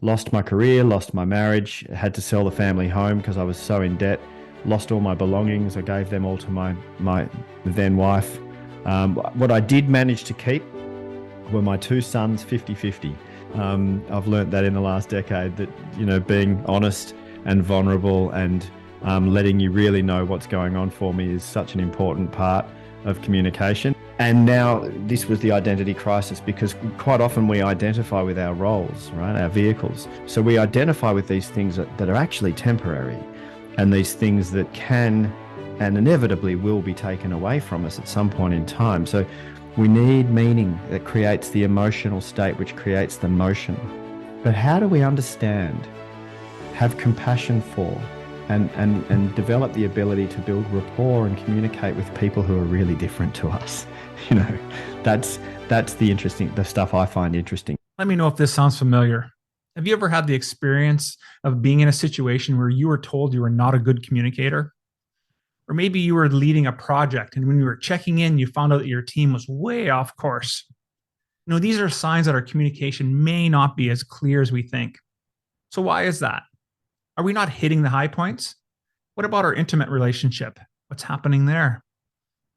lost my career, lost my marriage, had to sell the family home because I was so in debt, lost all my belongings. I gave them all to my then wife. What I did manage to keep were my two sons 50-50. I've learnt that in the last decade that, being honest and vulnerable and letting you really know what's going on for me is such an important part of communication. And now this was the identity crisis, because quite often we identify with our roles, right? Our vehicles. So we identify with these things that are actually temporary, and these things that can and inevitably will be taken away from us at some point in time. So we need meaning that creates the emotional state, which creates the motion. But how do we understand, have compassion for, and develop the ability to build rapport and communicate with people who are really different to us? That's the stuff I find interesting. Let me know if this sounds familiar. Have you ever had the experience of being in a situation where you were told you were not a good communicator? Or maybe you were leading a project, and when you were checking in, you found out that your team was way off course. These are signs that our communication may not be as clear as we think. So why is that? Are we not hitting the high points? What about our intimate relationship? What's happening there?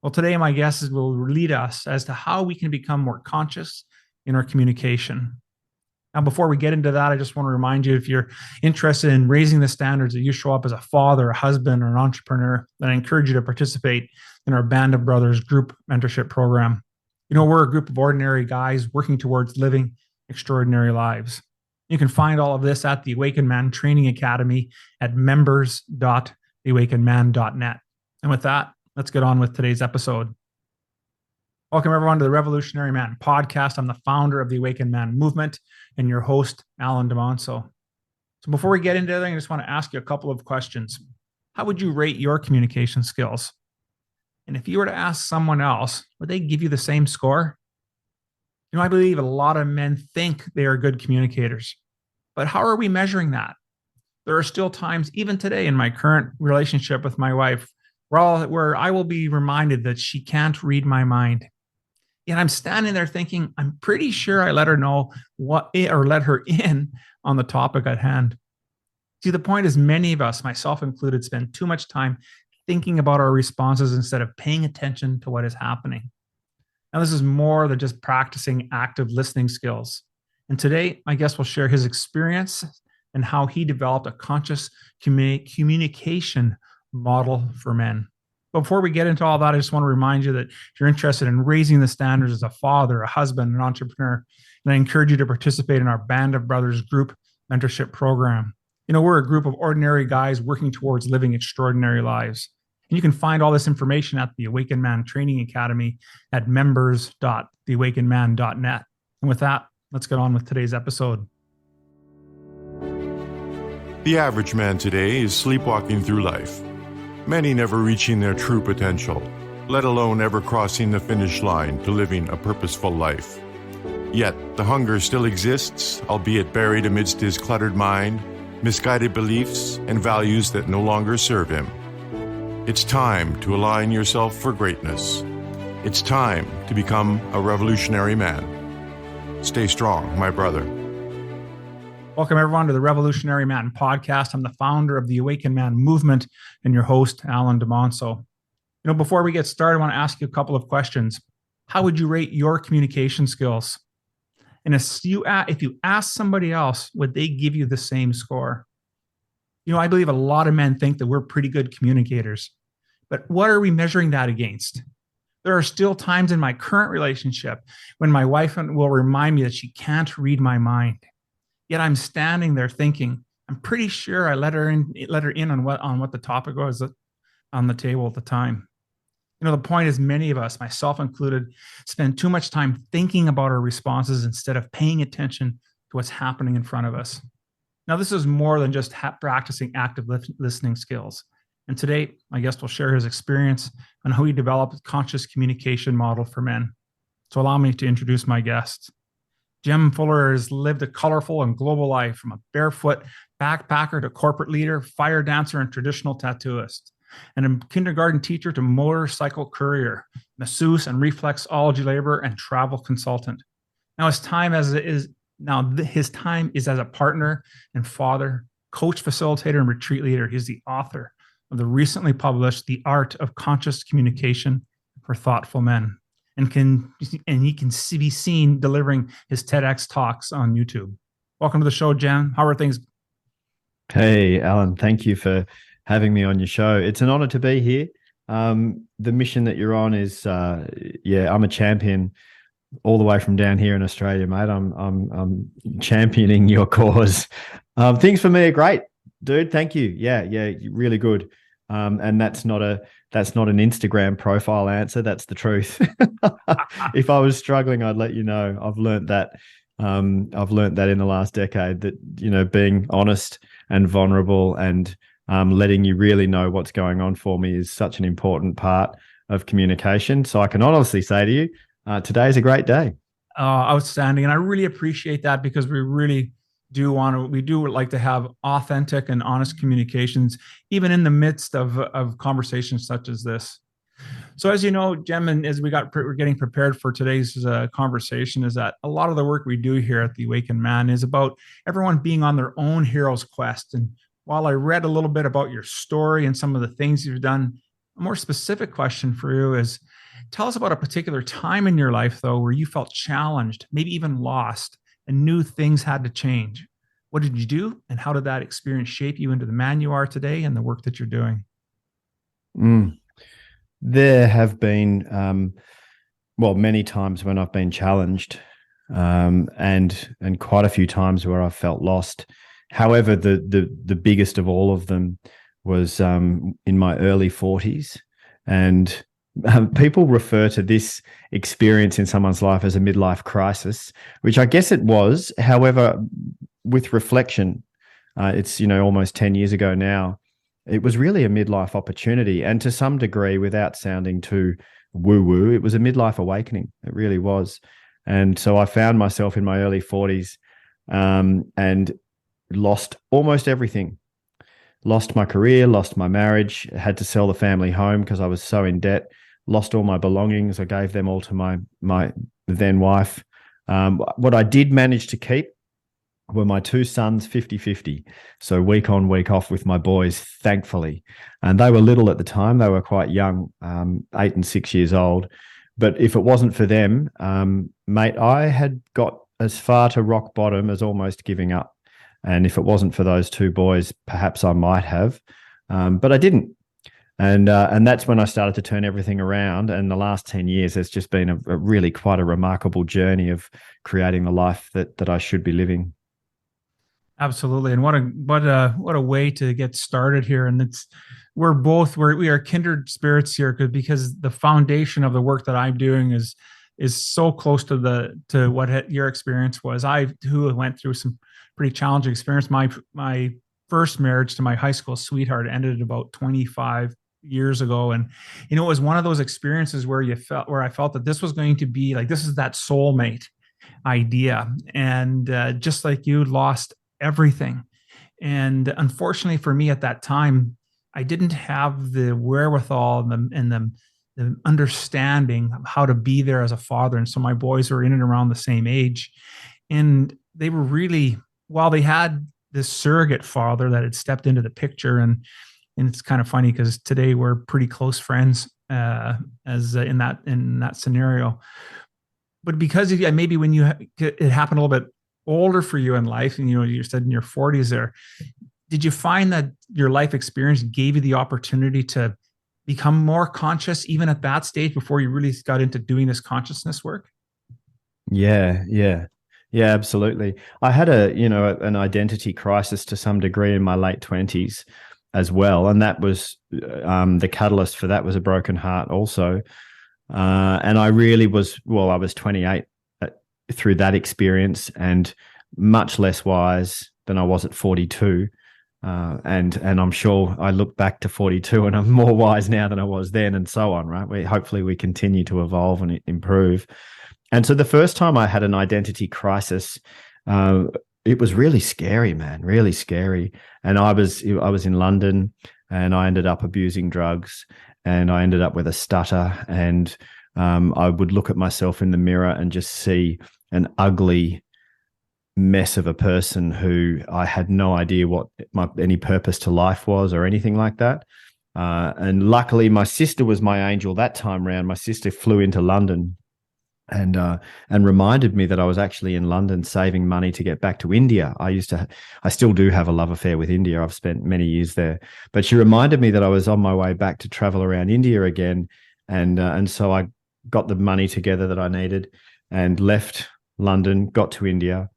Well, today my guests will lead us as to how we can become more conscious in our communication. Now, before we get into that, I just want to remind you, if you're interested in raising the standards that you show up as a father, a husband, or an entrepreneur, then I encourage you to participate in our Band of Brothers group mentorship program. We're a group of ordinary guys working towards living extraordinary lives. You can find all of this at the Awakened Man Training Academy at members.theawakenedman.net. And with that, let's get on with today's episode. Welcome, everyone, to the Revolutionary Man podcast. I'm the founder of the Awakened Man movement and your host, Alan DeMonso. So before we get into everything, I just want to ask you a couple of questions. How would you rate your communication skills? And if you were to ask someone else, would they give you the same score? I believe a lot of men think they are good communicators, but how are we measuring that? There are still times, even today in my current relationship with my wife, where I will be reminded that she can't read my mind. Yet I'm standing there thinking, I'm pretty sure I let her know let her in on the topic at hand. See, the point is, many of us, myself included, spend too much time thinking about our responses instead of paying attention to what is happening. Now, this is more than just practicing active listening skills. And today, my guest will share his experience and how he developed a conscious communication model for men. But before we get into all that, I just want to remind you that if you're interested in raising the standards as a father, a husband, an entrepreneur, then I encourage you to participate in our Band of Brothers group mentorship program. We're a group of ordinary guys working towards living extraordinary lives. And you can find all this information at the Awakened Man Training Academy at members.theawakenedman.net. And with that, let's get on with today's episode. The average man today is sleepwalking through life, many never reaching their true potential, let alone ever crossing the finish line to living a purposeful life. Yet, the hunger still exists, albeit buried amidst his cluttered mind, misguided beliefs, and values that no longer serve him. It's time to align yourself for greatness. It's time to become a revolutionary man. Stay strong, my brother. Welcome, everyone, to the Revolutionary Man podcast. I'm the founder of the Awakened Man movement and your host, Alan DeMonso. Before we get started, I want to ask you a couple of questions. How would you rate your communication skills? And if you ask somebody else, would they give you the same score? I believe a lot of men think that we're pretty good communicators, but what are we measuring that against? There are still times in my current relationship when my wife will remind me that she can't read my mind. Yet I'm standing there thinking, I'm pretty sure I let her in on what the topic was on the table at the time. The point is, many of us, myself included, spend too much time thinking about our responses instead of paying attention to what's happening in front of us. Now, this is more than just practicing active listening skills. And today, my guest will share his experience on how he developed a conscious communication model for men. So allow me to introduce my guest. Jem Fuller has lived a colorful and global life, from a barefoot backpacker to corporate leader, fire dancer, and traditional tattooist, and a kindergarten teacher to motorcycle courier, masseuse and reflexology laborer, and travel consultant. Now, his time as Now, his time is as a partner and father, coach, facilitator, and retreat leader. He's the author of the recently published The Art of Conscious Communication for Thoughtful Men, and he can be seen delivering his TEDx talks on YouTube. Welcome to the show, Jem. How are things? Hey, Alan, thank you for having me on your show. It's an honor to be here. The mission that you're on is, I'm a champion all the way from down here in Australia, mate. I'm championing your cause. Things for me are great, dude. Thank you. Yeah, really good. And that's not an Instagram profile answer. That's the truth. If I was struggling, I'd let you know. I've learned that. I've learned that in the last decade that, being honest and vulnerable and letting you really know what's going on for me is such an important part of communication. So I can honestly say to you, today's a great day. Outstanding. And I really appreciate that, because we really do like to have authentic and honest communications, even in the midst of conversations such as this. So as you know, Jem, and as we're getting prepared for today's conversation, is that a lot of the work we do here at the Awakened Man is about everyone being on their own hero's quest. And while I read a little bit about your story and some of the things you've done, a more specific question for you is, tell us about a particular time in your life, though, where you felt challenged, maybe even lost, and knew things had to change. What did you do, and how did that experience shape you into the man you are today and the work that you're doing? There have been, many times when I've been challenged, and quite a few times where I've felt lost. However, the biggest of all of them was in my early 40s, and people refer to this experience in someone's life as a midlife crisis, which I guess it was. However, with reflection, it's almost 10 years ago now. It was really a midlife opportunity, and to some degree, without sounding too woo-woo, it was a midlife awakening. It really was. And so I found myself in my early 40s and lost almost everything. Lost my career, lost my marriage, had to sell the family home because I was so in debt, lost all my belongings. I gave them all to my then wife. What I did manage to keep were my two sons, 50-50. So week on, week off with my boys, thankfully. And they were little at the time. They were quite young, 8 and 6 years old. But if it wasn't for them, mate, I had got as far to rock bottom as almost giving up. And if it wasn't for those two boys, perhaps I might have, but I didn't. And that's when I started to turn everything around. And the last 10 years has just been a really quite a remarkable journey of creating the life that I should be living. Absolutely. And what a way to get started here. And we are kindred spirits here, because the foundation of the work that I'm doing is so close to what your experience was. I too went through some pretty challenging experience. My first marriage to my high school sweetheart ended about 25 years ago. And, it was one of those experiences where I felt that this was going to be like, this is that soulmate idea. And just like you, lost everything. And unfortunately for me at that time, I didn't have the wherewithal and the understanding of how to be there as a father. And so my boys were in and around the same age. And they were really, while they had this surrogate father that had stepped into the picture, and it's kind of funny because today we're pretty close friends as in that scenario. But because of maybe when it happened a little bit older for you in life, and you said in your 40s there, did you find that your life experience gave you the opportunity to become more conscious even at that stage before you really got into doing this consciousness work? Yeah, absolutely. I had an identity crisis to some degree in my late 20s as well, and that was the catalyst for that was a broken heart also. And I really was, I was 28 through that experience, and much less wise than I was at 42. And I'm sure I look back to 42 and I'm more wise now than I was then, and so on, right? Hopefully we continue to evolve and improve. And so the first time I had an identity crisis, it was really scary, man, really scary. And I was in London, and I ended up abusing drugs, and I ended up with a stutter, and I would look at myself in the mirror and just see an ugly mess of a person who I had no idea what any purpose to life was or anything like that. And luckily, my sister was my angel that time round. My sister flew into London and reminded me that I was actually in London saving money to get back to India. I still do have a love affair with India. I've spent many years there, but she reminded me that I was on my way back to travel around India again, and so I got the money together that I needed and left London, got to India.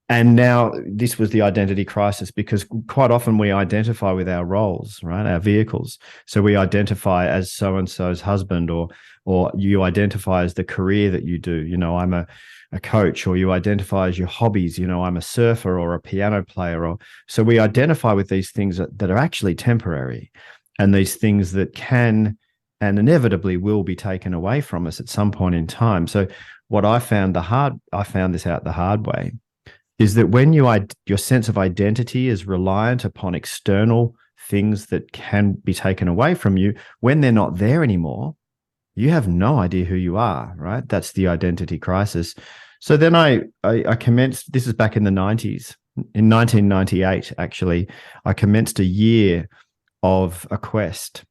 And now this was the identity crisis, because quite often we identify with our roles, right? Our vehicles. So we identify as so-and-so's husband, or you identify as the career that you do. I'm a coach, or you identify as your hobbies. I'm a surfer or a piano player. So we identify with these things that are actually temporary, and these things that can and inevitably will be taken away from us at some point in time. So what I found this out the hard way, is that when your sense of identity is reliant upon external things that can be taken away from you, when they're not there anymore, you have no idea who you are, right? That's the identity crisis. So then I commenced, this is back in the 90s, in 1998, actually, I commenced a year of a quest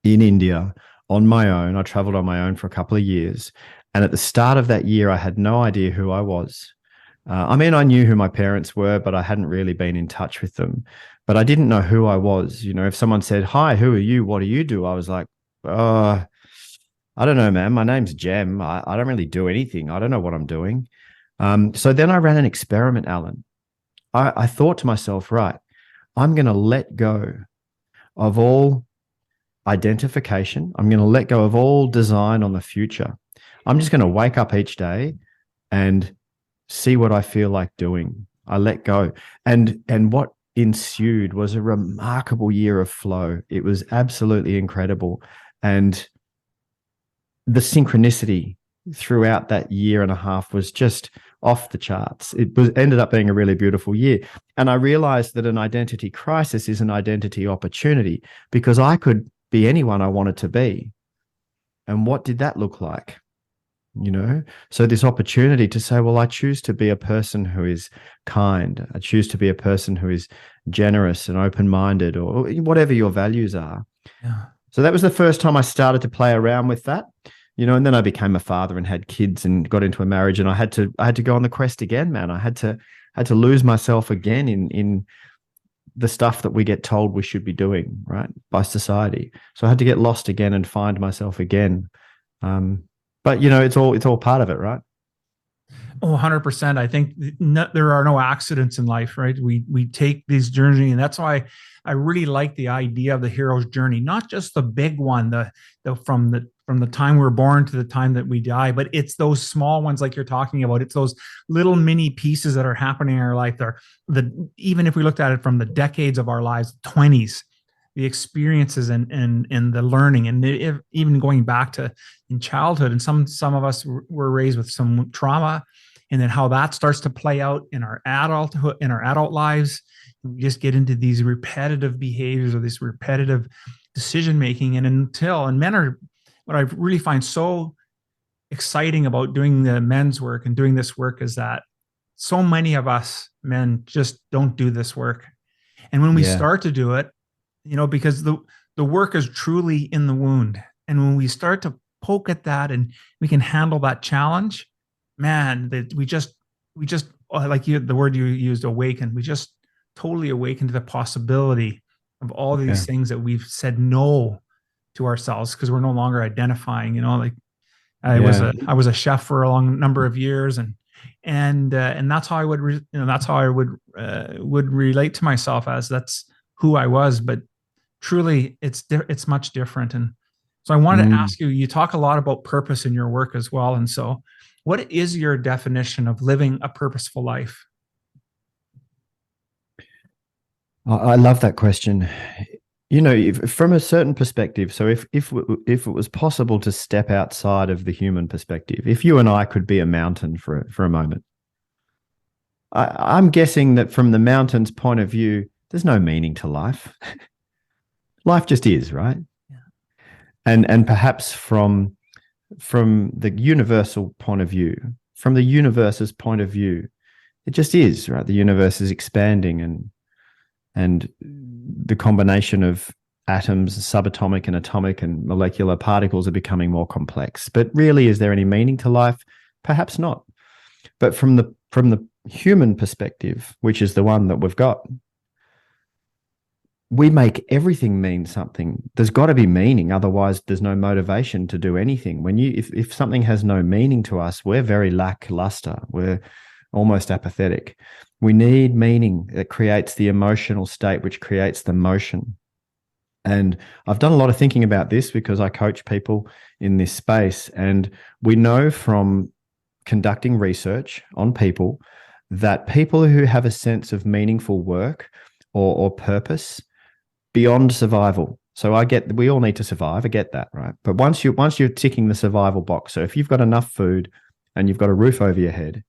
in India on my own. I traveled on my own for a couple of years. And at the start of that year, I had no idea who I was. I knew who my parents were, but I hadn't really been in touch with them. But I didn't know who I was. If someone said, "Hi, who are you? What do you do?" I was like, I don't know, man. My name's Jem. I don't really do anything. I don't know what I'm doing. So then I ran an experiment, Alan. I thought to myself, right, I'm going to let go of all identification. I'm going to let go of all design on the future. I'm just going to wake up each day and see what I feel like doing. I let go. And what ensued was a remarkable year of flow. It was absolutely incredible. And the synchronicity throughout that year and a half was just off the charts. Ended up being a really beautiful year. And I realized that an identity crisis is an identity opportunity, because I could be anyone I wanted to be. And what did that look like? So this opportunity to say, well, I choose to be a person who is kind. I choose to be a person who is generous and open-minded, or whatever your values are. Yeah. So that was the first time I started to play around with that, and then I became a father and had kids and got into a marriage, and I had to go on the quest again, man. I had to lose myself again in the stuff that we get told we should be doing, right, by society. So I had to get lost again and find myself again. But it's all part of it, right? Oh, 100%. I think there are no accidents in life, right? We take these journeys, and that's why I really like the idea of the hero's journey, not just the big one, from the time we're born to the time that we die, but it's those small ones like you're talking about. It's those little mini pieces that are happening in our life. Even if we looked at it from the decades of our lives, 20s, the experiences and the learning, and even going back to in childhood. And some of us were raised with some trauma, and then how that starts to play out in our adult lives. We just get into these repetitive behaviors or this repetitive decision making. And men are, what I really find so exciting about doing the men's work and doing this work is that so many of us men just don't do this work. And when we start to do it, because the work is truly in the wound. And when we start to poke at that and we can handle that challenge, man, that we just like the word you used, awaken. We just totally awaken to the possibility of all these things that we've said no to ourselves because we're no longer identifying. I was a chef for a long number of years, and that's how I would would relate to myself as that's who I was. But truly, it's much different. And so I wanted to ask you. You talk a lot about purpose in your work as well. And so, what is your definition of living a purposeful life? I love that question. From a certain perspective, so if it was possible to step outside of the human perspective, if you and I could be a mountain for a moment, I'm guessing that from the mountain's point of view, there's no meaning to life. Life just is, right? Yeah. And perhaps from the universal point of view, from the universe's point of view, It just is, right? The universe is expanding, and the combination of atoms, subatomic and atomic and molecular particles are becoming more complex. But really, is there any meaning to life? Perhaps not. But from the human perspective, which is the one that we've got, we make everything mean something. There's got to be meaning, otherwise there's no motivation to do anything. If something has no meaning to us, we're very lackluster. We're almost apathetic. We need meaning that creates the emotional state, which creates the motion. And I've done a lot of thinking about this because I coach people in this space, and we know from conducting research on people that people who have a sense of meaningful work or purpose beyond survival. So we all need to survive. I get that, right? But once you're ticking the survival box, so if you've got enough food and you've got a roof over your head,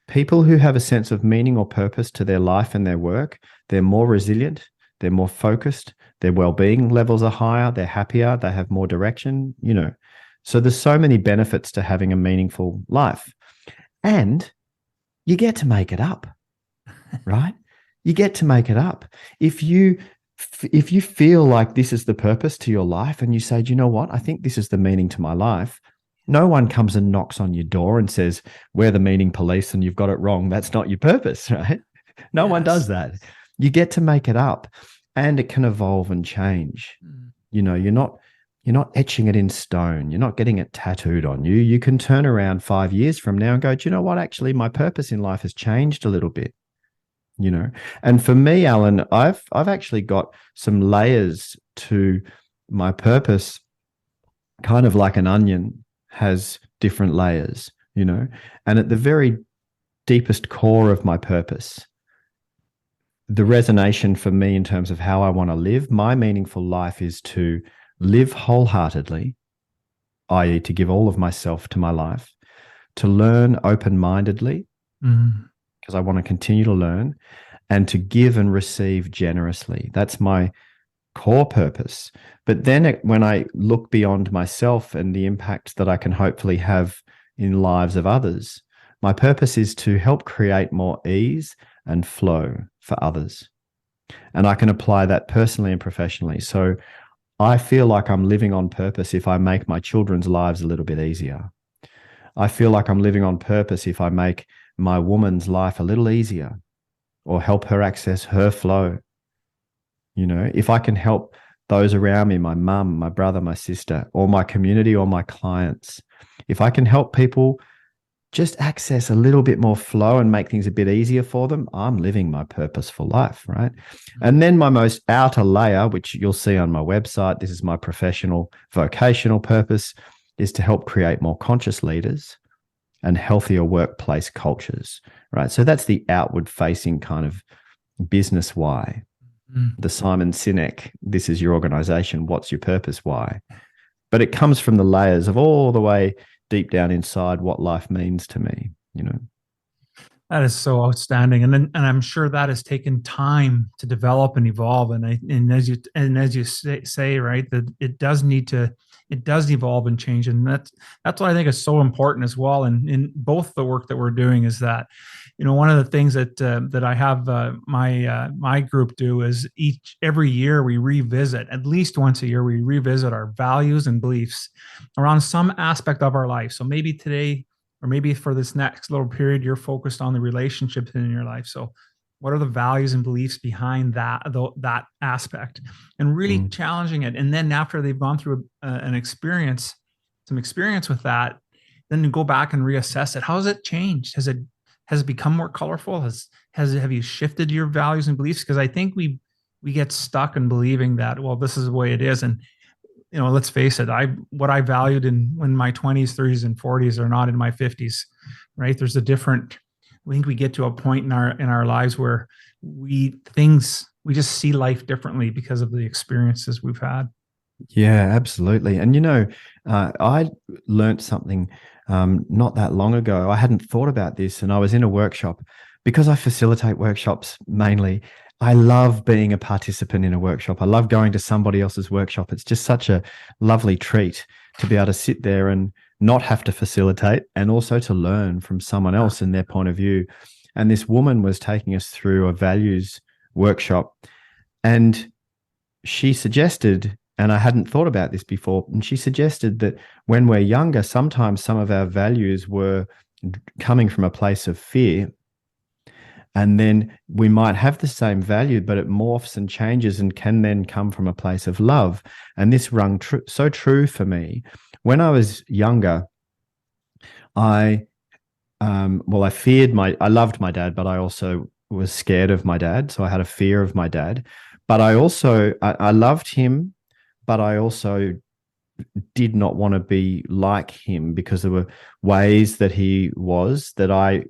people who have a sense of meaning or purpose to their life and their work, they're more resilient, they're more focused, their well-being levels are higher, they're happier, they have more direction, So there's so many benefits to having a meaningful life. And you get to make it up, right? You get to make it up. If you feel like this is the purpose to your life and you say, do you know what? I think this is the meaning to my life. No one comes and knocks on your door and says, we're the meaning police and you've got it wrong. That's not your purpose, right? No one does that. You get to make it up, and it can evolve and change. You're not etching it in stone. You're not getting it tattooed on you. You can turn around 5 years from now and go, do you know what? Actually, my purpose in life has changed a little bit. And for me, Alan, I've actually got some layers to my purpose, kind of like an onion has different layers, and at the very deepest core of my purpose, the resonation for me in terms of how I want to live, my meaningful life is to live wholeheartedly, i.e. to give all of myself to my life, to learn open-mindedly, because I want to continue to learn, and to give and receive generously. That's my core purpose. But then when I look beyond myself and the impact that I can hopefully have in lives of others, my purpose is to help create more ease and flow for others. And I can apply that personally and professionally. So I feel like I'm living on purpose if I make my children's lives a little bit easier. I feel like I'm living on purpose if I make my woman's life a little easier or help her access her flow. If I can help those around me, my mum, my brother, my sister, or my community or my clients, if I can help people just access a little bit more flow and make things a bit easier for them, I'm living my purposeful life, right? And then my most outer layer, which you'll see on my website, this is my professional vocational purpose, is to help create more conscious leaders and healthier workplace cultures, right? So that's the outward facing kind of business why. The Simon Sinek, this is your organization, what's your purpose, why? But it comes from the layers of all the way deep down inside what life means to me, That is so outstanding, and I'm sure that has taken time to develop and evolve. And as you say, right, that it does evolve and change, and that's what I think is so important as well. And in both the work that we're doing is that, one of the things that I have my group do is every year we revisit, at least once a year, we revisit our values and beliefs around some aspect of our life. So maybe today, or maybe for this next little period, you're focused on the relationships in your life. So what are the values and beliefs behind that aspect, and really challenging it. And then after they've gone through some experience with that, then you go back and reassess it. How has it changed? Has it become more colorful? Have you shifted your values and beliefs? Because I think we get stuck in believing that, well, this is the way it is. And let's face it, what I valued in my 20s, 30s, and 40s are not in my 50s, right? There's I think we get to a point in our lives where we just see life differently because of the experiences we've had. Yeah, absolutely. And I learned something not that long ago. I hadn't thought about this, and I was in a workshop because I facilitate workshops mainly. I love being a participant in a workshop. I love going to somebody else's workshop. It's just such a lovely treat to be able to sit there and not have to facilitate, and also to learn from someone else and their point of view. And this woman was taking us through a values workshop, and she suggested, and I hadn't thought about this before, and she suggested that when we're younger, sometimes some of our values were coming from a place of fear. And then we might have the same value, but it morphs and changes and can then come from a place of love. And this rung so true for me. When I was younger, I loved my dad, but I also was scared of my dad. So I had a fear of my dad. But I loved him, but I also did not want to be like him because there were ways that he was that I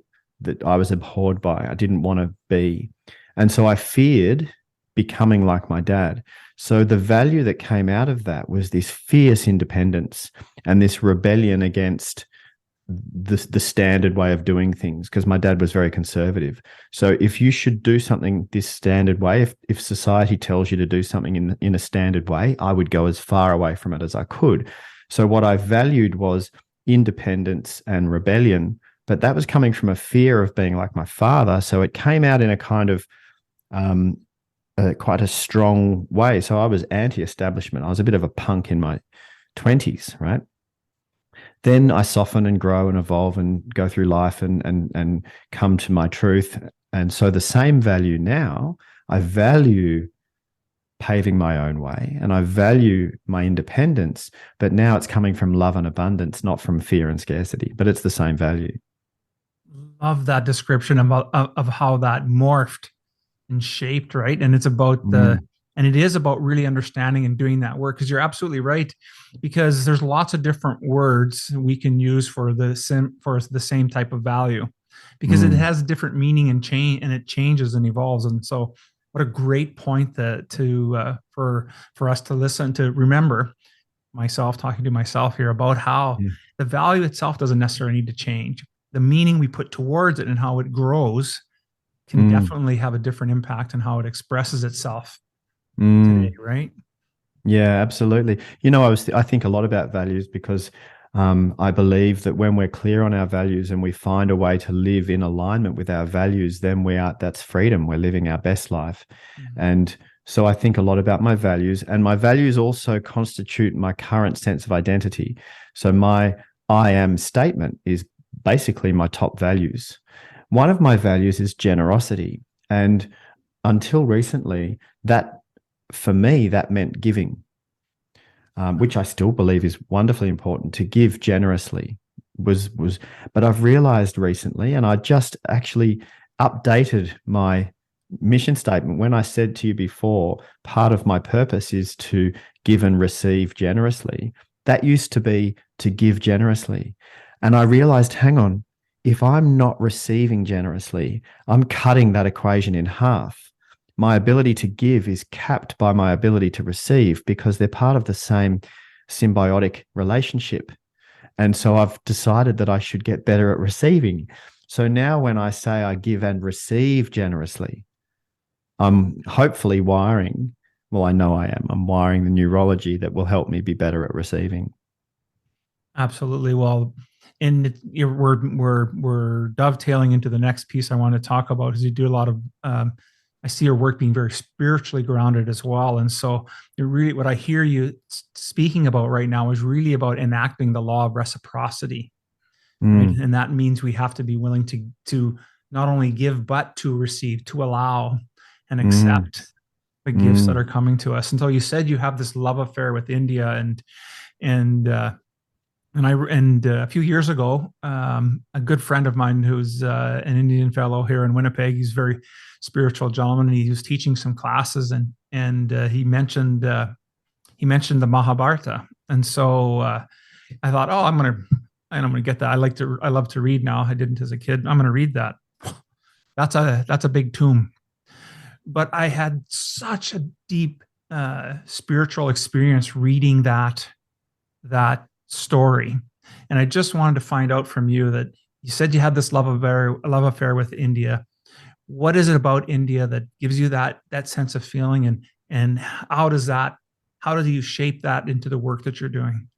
was abhorred by. I didn't want to be. And so I feared becoming like my dad. So the value that came out of that was this fierce independence and this rebellion against the standard way of doing things, because my dad was very conservative. So if you should do something this standard way, if society tells you to do something in a standard way, I would go as far away from it as I could. So what I valued was independence and rebellion, but that was coming from a fear of being like my father. So it came out in a kind of quite a strong way. So I was anti-establishment. I was a bit of a punk in my 20s, right? Then I soften and grow and evolve and go through life and come to my truth. And so the same value now, I value paving my own way and I value my independence, but now it's coming from love and abundance, not from fear and scarcity, but it's the same value. Love that description of how that morphed and shaped, right? And it's about and it is about really understanding and doing that work, because you're absolutely right, because there's lots of different words we can use for the same type of value, because it has different meaning and it changes and evolves. And so what a great point for us to listen to, remember, myself talking to myself here, about how the value itself doesn't necessarily need to change. The meaning we put towards it and how it grows can definitely have a different impact on how it expresses itself today, right? Yeah, absolutely. I think a lot about values because I believe that when we're clear on our values and we find a way to live in alignment with our values, then that's freedom. We're living our best life. And so I think a lot about my values, and my values also constitute my current sense of identity. So my I am statement is basically my top values. One of my values is generosity. And until recently, for me, that meant giving, which I still believe is wonderfully important. To give generously but I've realized recently, and I just actually updated my mission statement when I said to you before, part of my purpose is to give and receive generously. That used to be to give generously. And I realized, hang on, if I'm not receiving generously, I'm cutting that equation in half. My ability to give is capped by my ability to receive, because they're part of the same symbiotic relationship. And so I've decided that I should get better at receiving. So now when I say I give and receive generously, I'm hopefully wiring, well, I know I am, I'm wiring the neurology that will help me be better at receiving. Absolutely. Well, and we're dovetailing into the next piece I want to talk about, is you do a lot of I see your work being very spiritually grounded as well. And so what I hear you speaking about right now is really about enacting the law of reciprocity. Right? And that means we have to be willing to not only give, but to receive, to allow and accept the gifts that are coming to us. And so you said you have this love affair with India, and a few years ago, a good friend of mine who's an Indian fellow here in Winnipeg, he's very spiritual gentleman, and he was teaching some classes, and he mentioned the Mahabharata, and so I thought, oh, I'm gonna get that. I love to read now. I didn't as a kid. I'm gonna read that. That's a big tome, but I had such a deep spiritual experience reading that story. And I just wanted to find out from you, that you said you had this love affair with India. What is it about India that gives you that sense of feeling, and how do you shape that into the work that you're doing?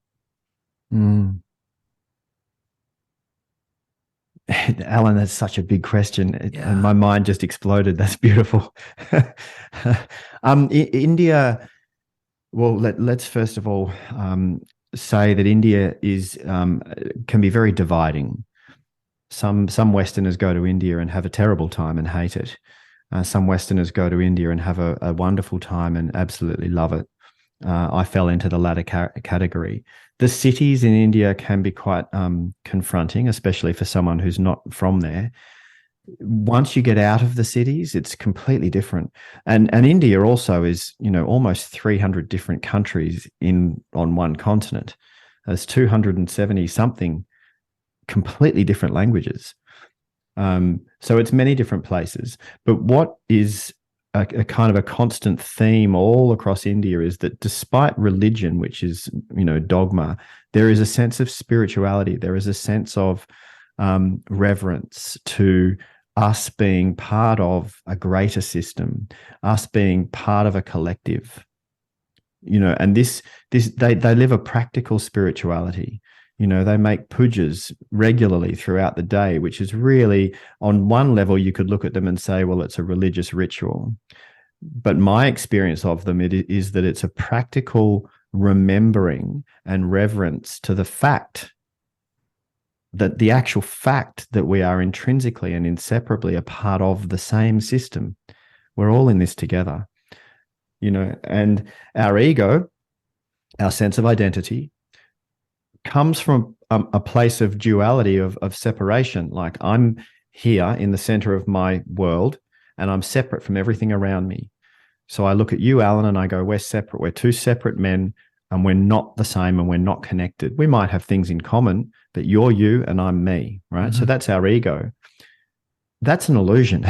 Alan, that's such a big question, and Yeah. my mind just exploded. That's beautiful. India. Well, let's first of all say that India is can be very dividing. Some Westerners go to India and have a terrible time and hate it. Some Westerners go to India and have a wonderful time and absolutely love it. I fell into the latter category. The cities in India can be quite confronting, especially for someone who's not from there. Once you get out of the cities, it's completely different. And India also is, almost 300 different countries on one continent. There's 270 something completely different languages. So it's many different places. But what is a kind of a constant theme all across India is that despite religion, which is, dogma, there is a sense of spirituality. There is a sense of reverence to us being part of a greater system, us being part of a collective, and they live a practical spirituality. They make pujas regularly throughout the day, which is really, on one level, you could look at them and say, well, it's a religious ritual. But my experience of them is that it's a practical remembering and reverence to the fact that the actual fact that we are intrinsically and inseparably a part of the same system. We're all in this together, and our ego, our sense of identity, comes from a place of duality, of separation. Like, I'm here in the center of my world and I'm separate from everything around me. So I look at you, Alan, and I go, we're separate. We're two separate men and we're not the same and we're not connected. We might have things in common, but you're you and I'm me, right? Mm-hmm. So that's our ego. That's an illusion.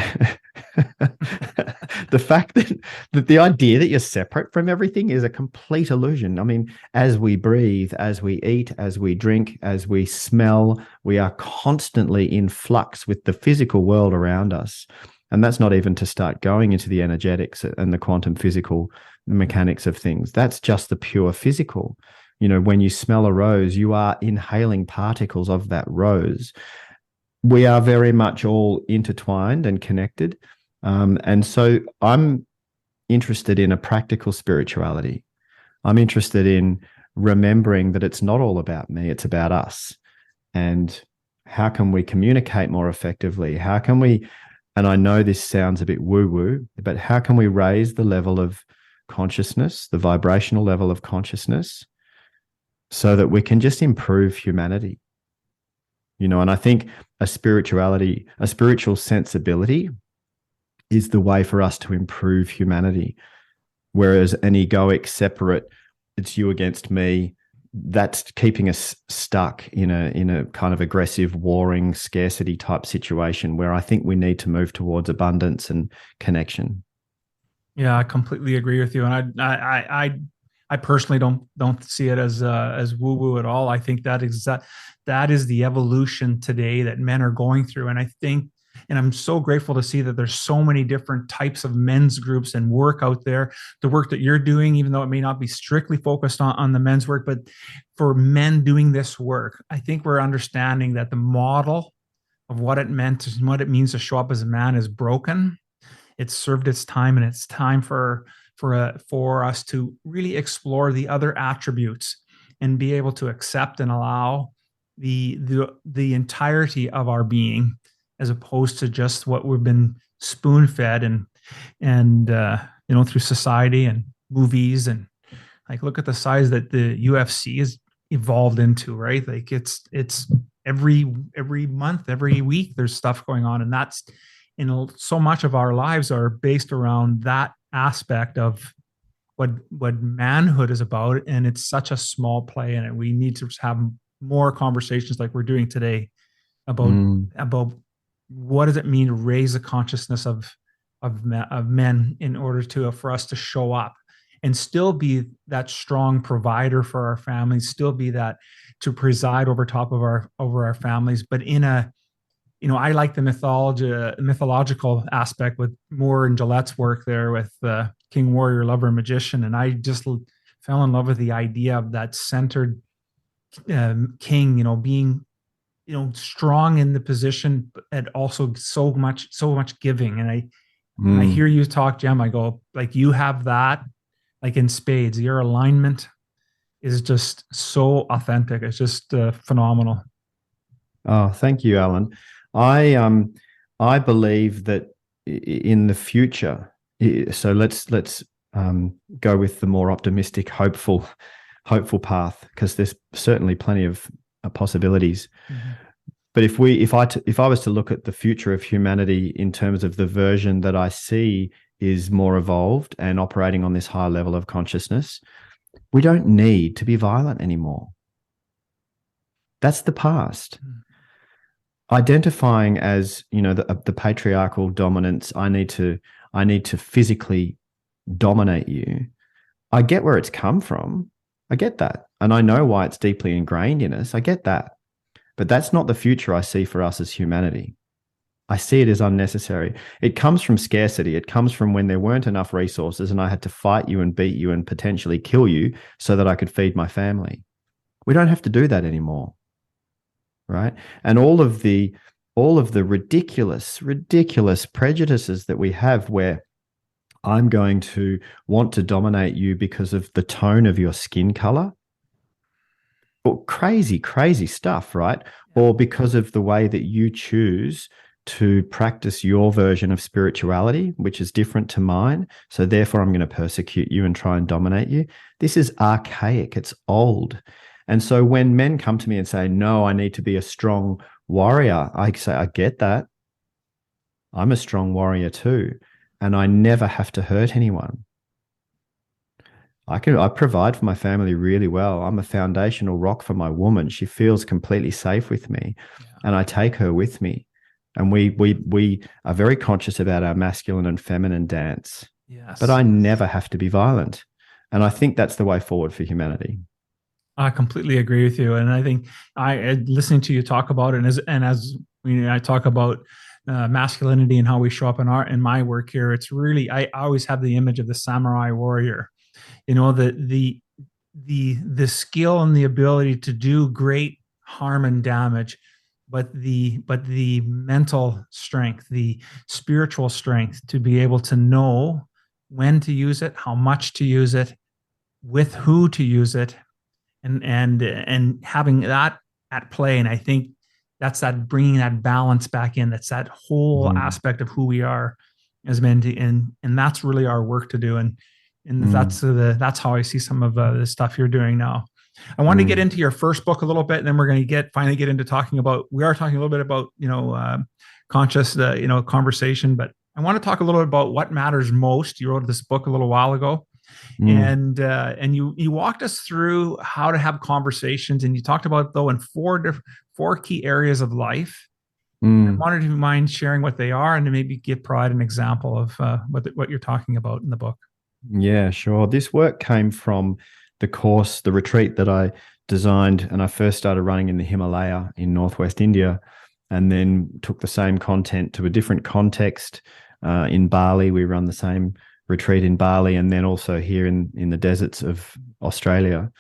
The fact that the idea that you're separate from everything is a complete illusion. I mean, as we breathe, as we eat, as we drink, as we smell, we are constantly in flux with the physical world around us. And that's not even to start going into the energetics and the quantum physical mechanics of things. That's just the pure physical. When you smell a rose, you are inhaling particles of that rose. We are very much all intertwined and connected. And so I'm interested in a practical spirituality. I'm interested in remembering that it's not all about me, it's about us. And how can we communicate more effectively? How can we, and I know this sounds a bit woo-woo, but how can we raise the level of consciousness, the vibrational level of consciousness, so that we can just improve humanity? And I think a spiritual sensibility is the way for us to improve humanity. Whereas an egoic, separate, it's you against me, that's keeping us stuck in a kind of aggressive, warring, scarcity type situation, where I think we need to move towards abundance and connection. Yeah, I completely agree with you. And I personally don't see it as woo-woo at all. I think that is the evolution today that men are going through. And I think, and I'm so grateful to see that there's so many different types of men's groups and work out there. The work that you're doing, even though it may not be strictly focused on the men's work, but for men doing this work, I think we're understanding that the model of what it meant and what it means to show up as a man is broken. It's served its time, and it's time for us to really explore the other attributes and be able to accept and allow the entirety of our being, as opposed to just what we've been spoon-fed and through society and movies. And like, look at the size that the UFC has evolved into, right? Like, it's every month, every week, there's stuff going on, and that's, so much of our lives are based around that aspect of what manhood is about. And it's such a small play in it. We need to have more conversations like we're doing today about what does it mean to raise the consciousness of men in order for us to show up and still be that strong provider for our families, still be that to preside over our families, but in a, I like the mythological aspect with Moore and Gillette's work there with King, Warrior, Lover, Magician. And I just fell in love with the idea of that centered king, being strong in the position, and also so much giving. And when I Mm. hear you talk, Jem, I go, like, you have that, like, in spades. Your alignment is just so authentic. It's just phenomenal. Oh, thank you, Alan. I believe that in the future, so let's go with the more optimistic, hopeful path, because there's certainly plenty of possibilities. Mm-hmm. But if I was to look at the future of humanity in terms of the version that I see is more evolved and operating on this high level of consciousness, we don't need to be violent anymore. That's the past. Identifying as, the patriarchal dominance, I need to physically dominate you. I get where it's come from. I get that. And I know why it's deeply ingrained in us. I get that. But that's not the future I see for us as humanity. I see it as unnecessary. It comes from scarcity. It comes from when there weren't enough resources and I had to fight you and beat you and potentially kill you so that I could feed my family. We don't have to do that anymore. Right? And all of the ridiculous prejudices that we have, where I'm going to want to dominate you because of the tone of your skin color, or crazy stuff, right? Or because of the way that you choose to practice your version of spirituality, which is different to mine. So therefore, I'm going to persecute you and try and dominate you. This is archaic. It's old. And so when men come to me and say, no, I need to be a strong warrior, I say, I get that. I'm a strong warrior too. And I never have to hurt anyone. I provide for my family really well. I'm a foundational rock for my woman. She feels completely safe with me. Yeah. And I take her with me. And we are very conscious about our masculine and feminine dance. Yes. But I never have to be violent. And I think that's the way forward for humanity. I completely agree with you. And I think listening to you talk about it, as I talk about masculinity and how we show up in my work here, it's really, I always have the image of the samurai warrior. The skill and the ability to do great harm and damage, but the mental strength, the spiritual strength to be able to know when to use it, how much to use it, with who to use it, and having that at play. And I think that's that bringing that balance back in. That's that whole aspect of who we are as men, and that's really our work to do. And that's how I see some of the stuff you're doing now. I want to get into your first book a little bit, and then we're going to finally get into talking about. We are talking a little bit about conscious conversation, but I want to talk a little bit about what matters most. You wrote this book a little while ago, and you walked us through how to have conversations, and you talked about, though, in four key areas of life. I wanted to mind sharing what they are, and to maybe provide an example of what you're talking about in the book. Yeah, sure. This work came from the retreat that I designed, and I first started running in the Himalaya in northwest India, and then took the same content to a different context in Bali. We run the same retreat in Bali, and then also here in the deserts of Australia.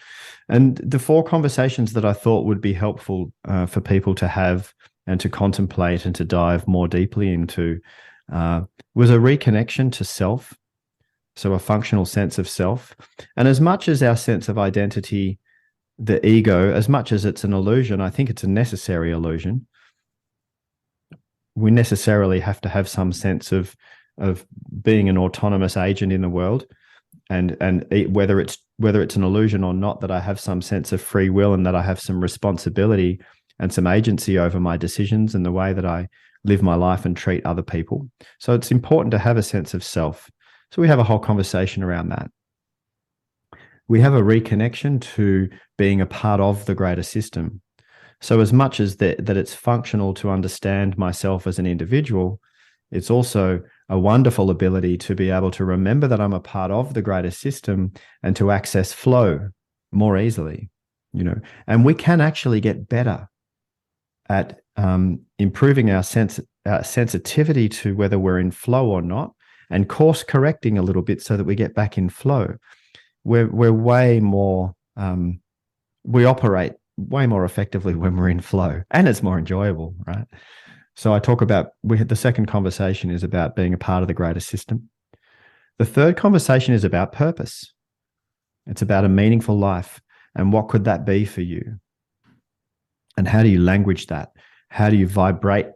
And the four conversations that I thought would be helpful for people to have and to contemplate and to dive more deeply into was a reconnection to self. So a functional sense of self. And as much as our sense of identity, the ego, as much as it's an illusion, I think it's a necessary illusion. We necessarily have to have some sense of being an autonomous agent in the world, and whether it's an illusion or not, that I have some sense of free will and that I have some responsibility and some agency over my decisions and the way that I live my life and treat other people. So it's important to have a sense of self. So we have a whole conversation around that. We have a reconnection to being a part of the greater system. So as much as that it's functional to understand myself as an individual, it's also a wonderful ability to be able to remember that I'm a part of the greater system and to access flow more easily, and we can actually get better at improving our sensitivity to whether we're in flow or not, and course correcting a little bit so that we get back in flow. We're way more, we operate way more effectively when we're in flow, and it's more enjoyable, right? So I talk about, the second conversation is about being a part of the greater system. The third conversation is about purpose. It's about a meaningful life. And what could that be for you? And how do you language that? How do you vibrate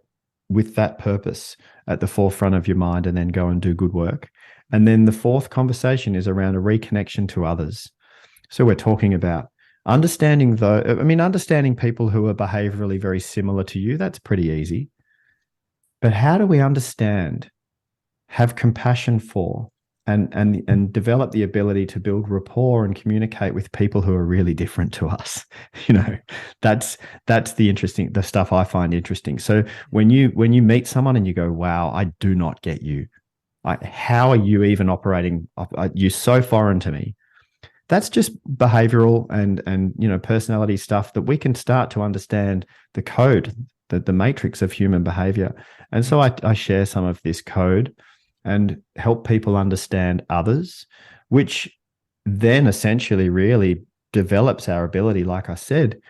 with that purpose at the forefront of your mind and then go and do good work? And then the fourth conversation is around a reconnection to others. So we're talking about understanding people who are behaviorally very similar to you. That's pretty easy. But how do we understand, have compassion for, and develop the ability to build rapport and communicate with people who are really different to us? That's the stuff I find interesting. So when you meet someone and you go, wow, I do not get you. How are you even operating? You're so foreign to me. That's just behavioral and personality stuff that we can start to understand the code, the matrix of human behavior. And so I share some of this code and help people understand others, which then essentially really develops our ability, like I said,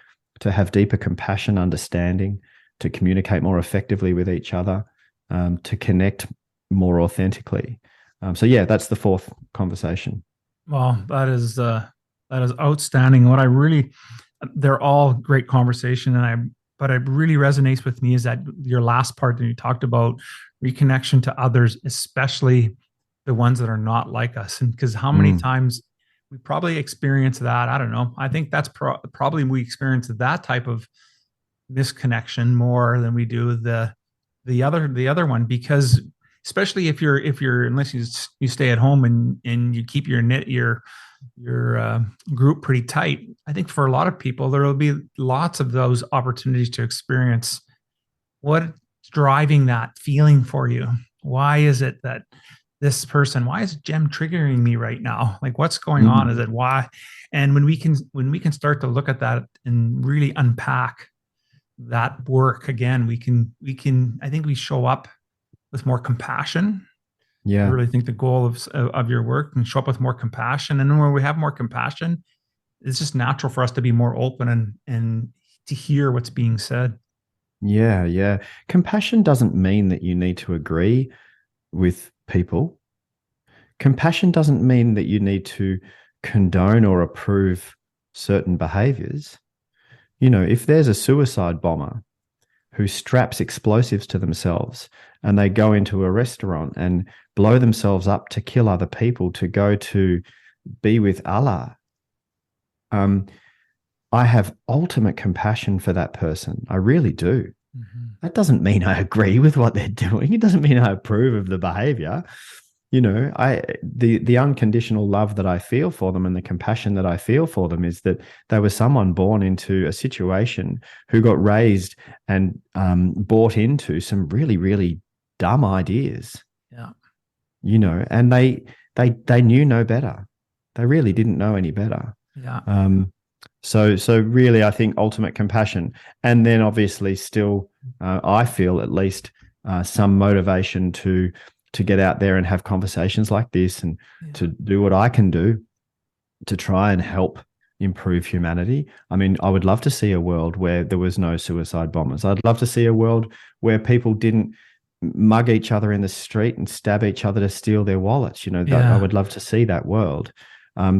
to have deeper compassion, understanding, to communicate more effectively with each other, to connect more authentically. So yeah, that's the fourth conversation. Well, that is outstanding. They're all great conversation, but it really resonates with me is that your last part that you talked about, reconnection to others, especially the ones that are not like us. And because how many times we probably experience that, I don't know. I think that's probably we experience that type of misconnection more than we do the other one, because especially if you're unless you stay at home and you keep your group pretty tight. I think for a lot of people, there will be lots of those opportunities to experience what's driving that feeling for you. Why is it that this person, why is Jem triggering me right now? Like, what's going on? Is it why? And when we can start to look at that and really unpack that work again, we can, I think we show up with more compassion. Yeah. I really think the goal of your work can show up with more compassion. And then when we have more compassion, it's just natural for us to be more open and to hear what's being said. Yeah. Yeah. Compassion doesn't mean that you need to agree with people. Compassion doesn't mean that you need to condone or approve certain behaviors. If there's a suicide bomber who straps explosives to themselves and they go into a restaurant and blow themselves up to kill other people to go to be with Allah, I have ultimate compassion for that person. I really do. Mm-hmm. That doesn't mean I agree with what they're doing. It doesn't mean I approve of the behavior. The unconditional love that I feel for them and the compassion that I feel for them is that they were someone born into a situation who got raised and bought into some really, really dumb ideas. Yeah. And they knew no better. They really didn't know any better. Yeah. So really, I think ultimate compassion, and then obviously still, I feel at least some motivation to get out there and have conversations like this and to do what I can do to try and help improve humanity. I mean, I would love to see a world where there was no suicide bombers. I'd love to see a world where people didn't mug each other in the street and stab each other to steal their wallets. I would love to see that world.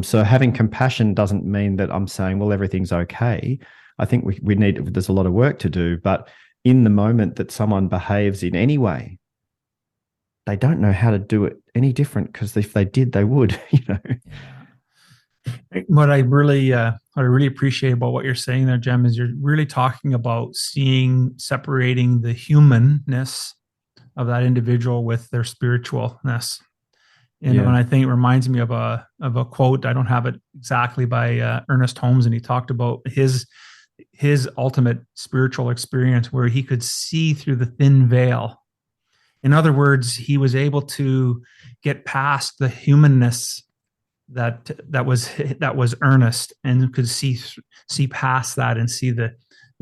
So having compassion doesn't mean that I'm saying, well, everything's okay. I think there's a lot of work to do, but in the moment that someone behaves in any way, they don't know how to do it any different, because if they did, they would. Yeah. What I really appreciate about what you're saying there, Jem, is you're really talking about separating the humanness of that individual with their spiritualness. And I think it reminds me of a quote. I don't have it exactly, by Ernest Holmes, and he talked about his ultimate spiritual experience where he could see through the thin veil. In other words, he was able to get past the humanness that was Ernest, and could see past that and see the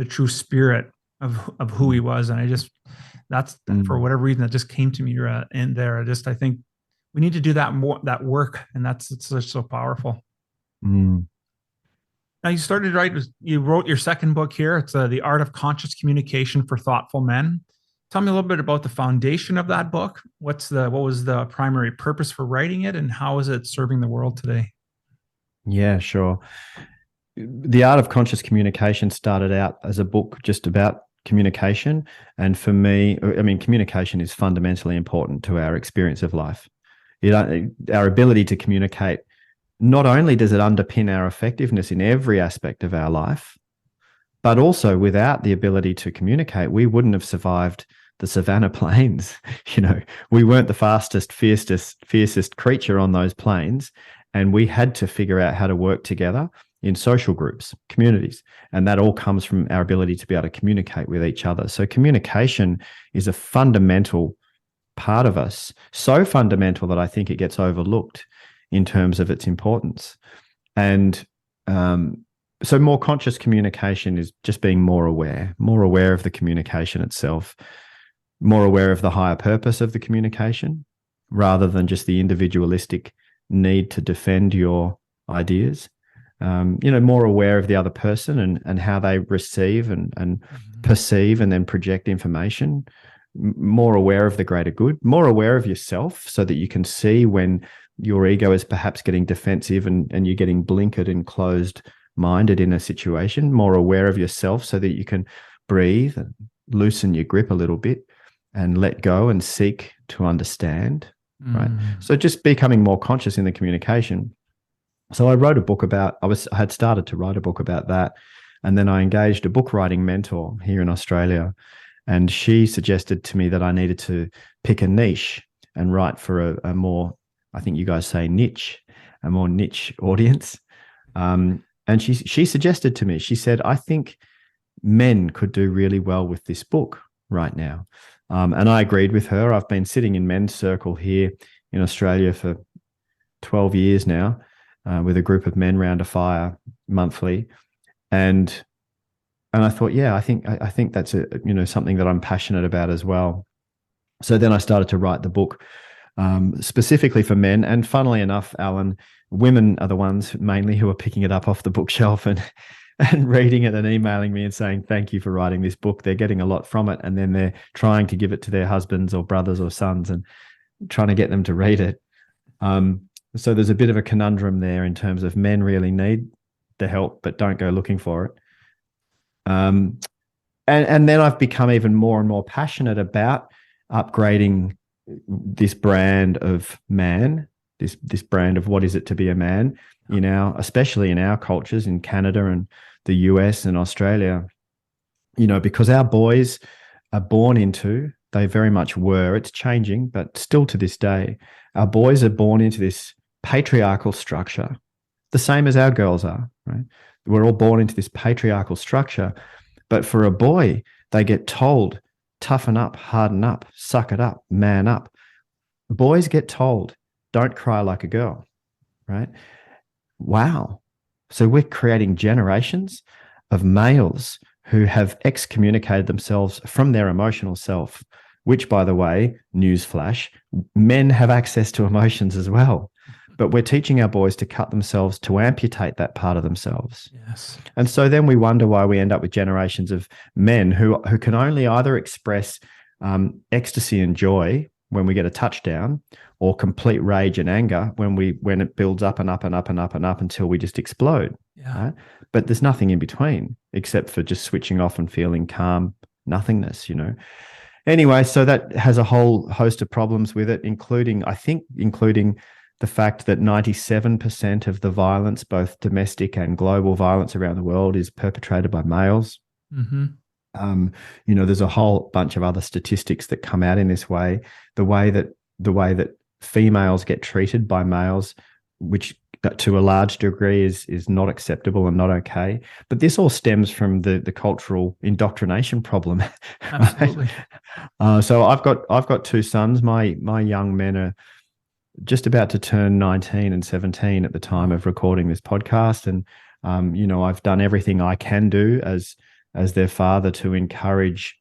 true spirit of who he was. And for whatever reason, that just came to me in there. I think we need to do that work, and it's so powerful. Now you started, right? You wrote your second book here. It's The Art of Conscious Communication for Thoughtful Men. Tell me a little bit about the foundation of that book. What was the primary purpose for writing it, and how is it serving the world today? Yeah, sure. The Art of Conscious Communication started out as a book just about communication. And for me, I mean, communication is fundamentally important to our experience of life. Our ability to communicate, not only does it underpin our effectiveness in every aspect of our life, but also without the ability to communicate, we wouldn't have survived the savannah plains. We weren't the fastest, fiercest creature on those plains. And we had to figure out how to work together in social groups, communities. And that all comes from our ability to be able to communicate with each other. So communication is a fundamental part of us, so fundamental that I think it gets overlooked in terms of its importance. And so more conscious communication is just being more aware of the communication itself, more aware of the higher purpose of the communication, rather than just the individualistic need to defend your ideas. More aware of the other person and how they receive and perceive and then project information, more aware of the greater good, more aware of yourself so that you can see when your ego is perhaps getting defensive and you're getting blinkered and closed-minded in a situation, more aware of yourself so that you can breathe and loosen your grip a little bit and let go and seek to understand, right? So just becoming more conscious in the communication. So I wrote a book about, I had started to write a book about that. And then I engaged a book writing mentor here in Australia. And she suggested to me that I needed to pick a niche and write for a more, I think you guys say niche, a more niche audience. And she suggested to me, she said, I think men could do really well with this book right now. And I agreed with her. I've been sitting in men's circle here in Australia for 12 years now. With a group of men round a fire monthly, and I thought, yeah, I think that's something that I'm passionate about as well. So then I started to write the book specifically for men, and funnily enough, Alan, women are the ones mainly who are picking it up off the bookshelf and reading it and emailing me and saying thank you for writing this book. They're getting a lot from it, and then they're trying to give it to their husbands or brothers or sons and trying to get them to read it. So there's a bit of a conundrum there in terms of men really need the help, but don't go looking for it. And then I've become even more and more passionate about upgrading this brand of man, this brand of what is it to be a man especially in our cultures in Canada and the US and Australia, because our boys are born into, they very much were, it's changing, but still to this day, our boys are born into this patriarchal structure, the same as our girls are, right? We're all born into this patriarchal structure, but for a boy, they get told, toughen up, harden up, suck it up, man up. Boys get told, don't cry like a girl, right? Wow. So we're creating generations of males who have excommunicated themselves from their emotional self, which, by the way, newsflash, men have access to emotions as well. But we're teaching our boys to cut themselves, to amputate that part of themselves. Yes. And so then we wonder why we end up with generations of men who can only either express ecstasy and joy when we get a touchdown, or complete rage and anger when it builds up and up and up and up and up until we just explode. Yeah. Right? But there's nothing in between except for just switching off and feeling calm nothingness, Anyway, so that has a whole host of problems with it, including the fact that 97% of the violence, both domestic and global violence around the world, is perpetrated by males. Mm-hmm. There's a whole bunch of other statistics that come out in this way. The way that females get treated by males, which to a large degree is not acceptable and not okay. But this all stems from the cultural indoctrination problem. Absolutely. Right? So I've got two sons. My young men are just about to turn 19 and 17 at the time of recording this podcast. And, I've done everything I can do as their father to encourage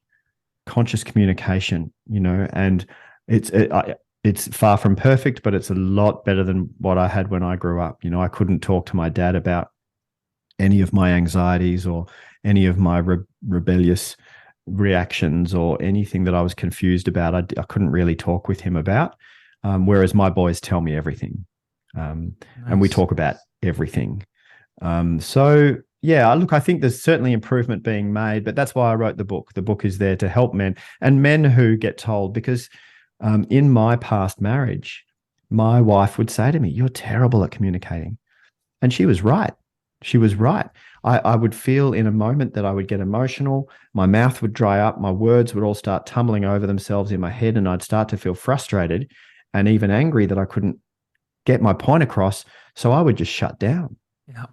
conscious communication, and it's far from perfect, but it's a lot better than what I had when I grew up. I couldn't talk to my dad about any of my anxieties or any of my rebellious reactions or anything that I was confused about. I couldn't really talk with him about. Whereas my boys tell me everything. And we talk about everything. So yeah, look, I think there's certainly improvement being made, but that's why I wrote the book. The book is there to help men, and men who get told, because in my past marriage, my wife would say to me, "You're terrible at communicating." And she was right. She was right. I would feel in a moment that I would get emotional. My mouth would dry up. My words would all start tumbling over themselves in my head, and I'd start to feel frustrated and even angry that I couldn't get my point across. So I would just shut down. Yeah.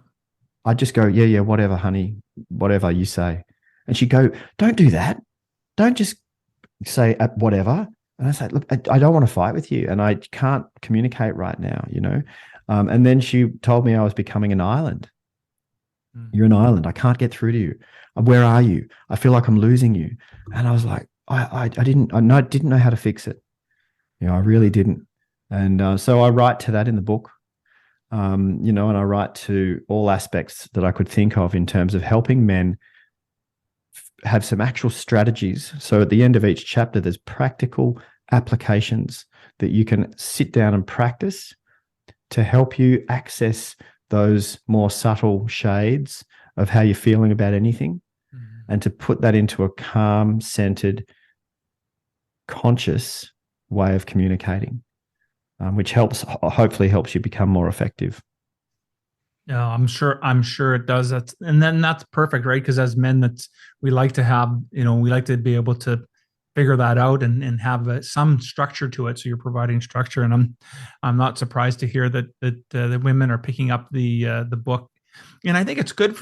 I'd just go, yeah, whatever, honey, whatever you say. And she'd go, "Don't do that. Don't just say whatever." And I say, "Look, I don't want to fight with you, and I can't communicate right now, you know." And then she told me I was becoming an island. "You're an island. I can't get through to you. Where are you? I feel like I'm losing you." And I was like, I didn't know how to fix it. You know, I really didn't. And so I write to that in the book, you know, and I write to all aspects that I could think of in terms of helping men have some actual strategies. So at the end of each chapter, there's practical applications that you can sit down and practice to help you access those more subtle shades of how you're feeling about anything, and to put that into a calm, centered, conscious way of communicating, which hopefully helps you become more effective. Yeah, I'm sure it does. That's perfect, right? Because as men, we like to have, we like to be able to figure that out and have some structure to it. So you're providing structure, and I'm not surprised to hear that the women are picking up the book. And I think it's good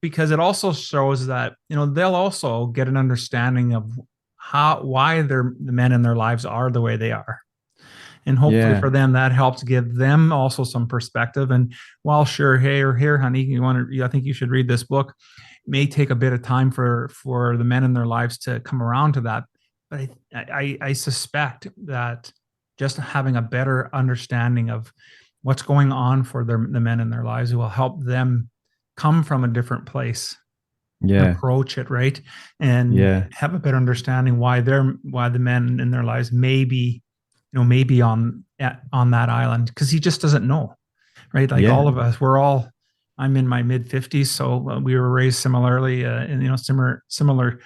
because it also shows that they'll also get an understanding of why the men in their lives are the way they are. And hopefully for them, that helps give them also some perspective. And while sure, hey, or here, honey, I think you should read this book. It may take a bit of time for the men in their lives to come around to that. But I suspect that just having a better understanding of what's going on for the men in their lives will help them come from a different place. Yeah. Approach it, right? And have a better understanding why the men in their lives may be on that island, because he just doesn't know, right? Like all of us, I'm in my mid 50s, so we were raised similarly in similar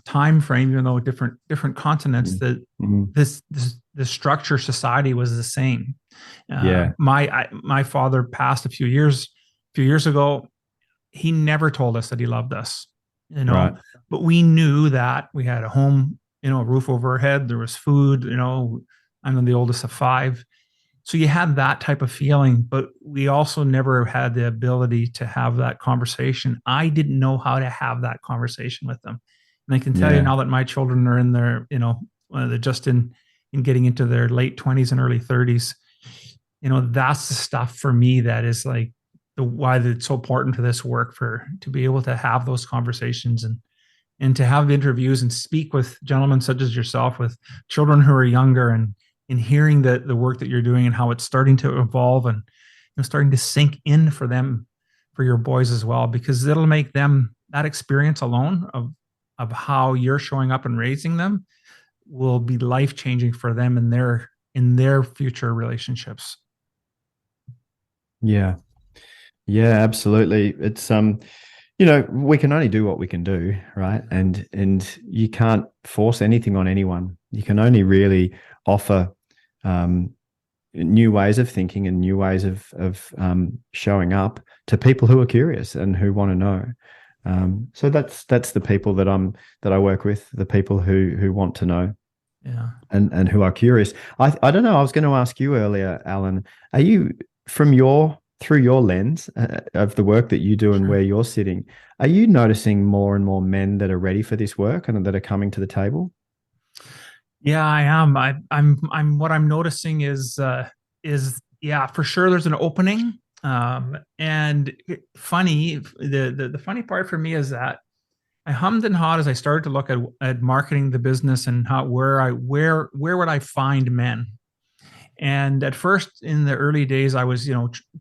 time frame, even though different continents. That the structure society was the same. My father passed a few years ago. He never told us that he loved us, right. But we knew that we had a home, a roof over our head. There was food, I'm the oldest of 5. So you had that type of feeling, but we also never had the ability to have that conversation. I didn't know how to have that conversation with them. And I can tell you now that my children are in their, they're just in getting into their late 20s and early 30s. That's the stuff for me that is like why it's so important to this work, to be able to have those conversations and to have interviews and speak with gentlemen such as yourself, with children who are younger, and hearing the work that you're doing and how it's starting to evolve and starting to sink in for them, for your boys as well, because it'll make them, that experience alone of how you're showing up and raising them will be life-changing for them in their future relationships. Yeah, absolutely. It's we can only do what we can do, right? And you can't force anything on anyone. You can only really offer new ways of thinking and new ways of showing up to people who are curious and who want to know. So that's the people that I work with, the people who want to know, and who are curious. I don't know. I was going to ask you earlier, Alan. Are you through your lens of the work that you do and where you're sitting, are you noticing more and more men that are ready for this work and that are coming to the table? Yeah, I am. I'm what I'm noticing is for sure there's an opening. And the funny part for me is that I hummed and hawed as I started to look at marketing the business and where would I find men. And at first, in the early days, I was,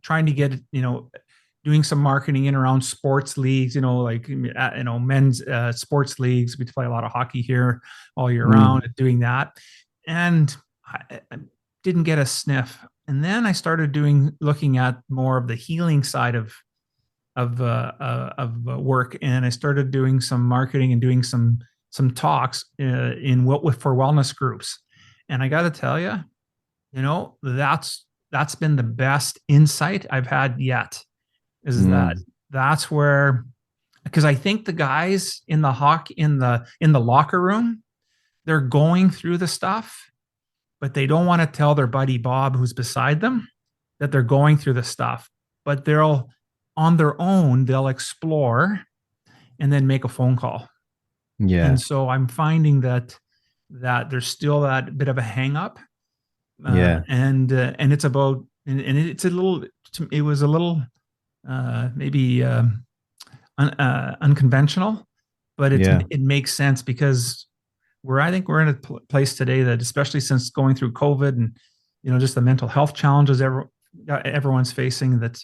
trying to get, doing some marketing in around sports leagues, like, men's sports leagues. We play a lot of hockey here all year round, doing that. And I didn't get a sniff. And then I started looking at more of the healing side of work. And I started doing some marketing and doing some talks for wellness groups. And I got to tell you, that's been the best insight I've had yet, is that's where, because I think the guys in the locker room, they're going through the stuff, but they don't want to tell their buddy Bob, who's beside them, that they're going through the stuff. But on their own, they'll explore and then make a phone call. Yeah. And so I'm finding that there's still that bit of a hang up. And it's about, and it's a little, it was a little maybe unconventional, but it makes sense, because I think we're in a place today that, especially since going through COVID and, just the mental health challenges everyone's facing, that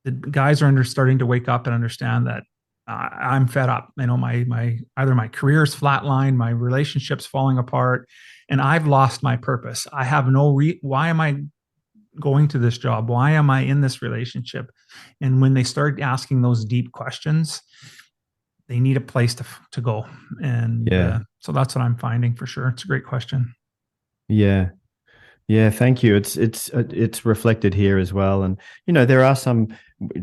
the guys are starting to wake up and understand that I'm fed up. Either my career's flatlined, my relationship's falling apart, and I've lost my purpose. I have why am I going to this job? Why am I in this relationship? And when they start asking those deep questions, they need a place to go. And so that's what I'm finding, for sure. It's a great question. Yeah. Yeah, thank you. It's reflected here as well. And, there are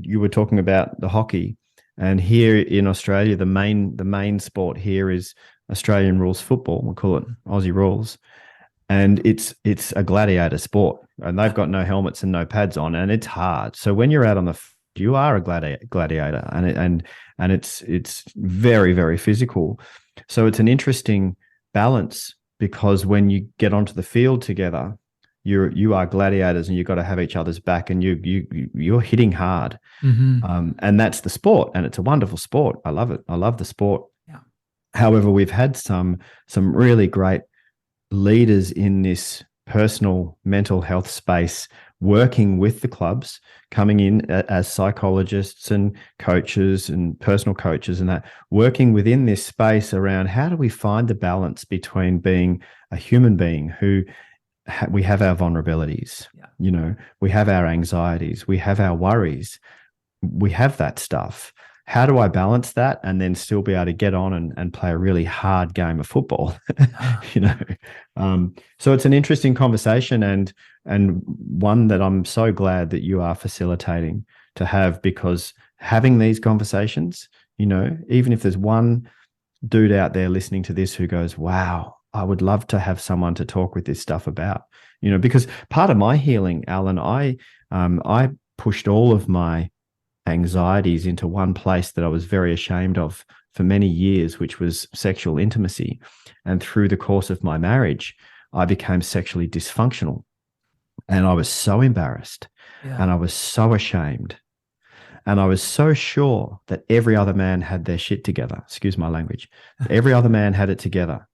you were talking about the hockey, and here in Australia, the main sport here is Australian rules football. We'll call it Aussie rules. And it's a gladiator sport, and they've got no helmets and no pads on, and it's hard. So when you're out on you are a gladiator, and it's very, very physical. So it's an interesting balance, because when you get onto the field together, you are gladiators, and you've got to have each other's back, and you're hitting hard. And that's the sport, and it's a wonderful sport. I love it. I love the sport. Yeah. However, we've had some really great leaders in this personal mental health space working with the clubs, coming in as psychologists and coaches and personal coaches, and that, working within this space around how do we find the balance between being a human being who we have our vulnerabilities, we have our anxieties, we have our worries, we have that stuff. How do I balance that and then still be able to get on and play a really hard game of football? So it's an interesting conversation, and one that I'm so glad that you are facilitating to have, because having these conversations, even if there's one dude out there listening to this who goes, wow, I would love to have someone to talk with this stuff about, because part of my healing, Alan, I pushed all of my anxieties into one place that I was very ashamed of for many years, which was sexual intimacy. And through the course of my marriage, I became sexually dysfunctional, and I was so embarrassed, and I was so ashamed, and I was so sure that every other man had their shit together. Excuse my language. Every other man had it together,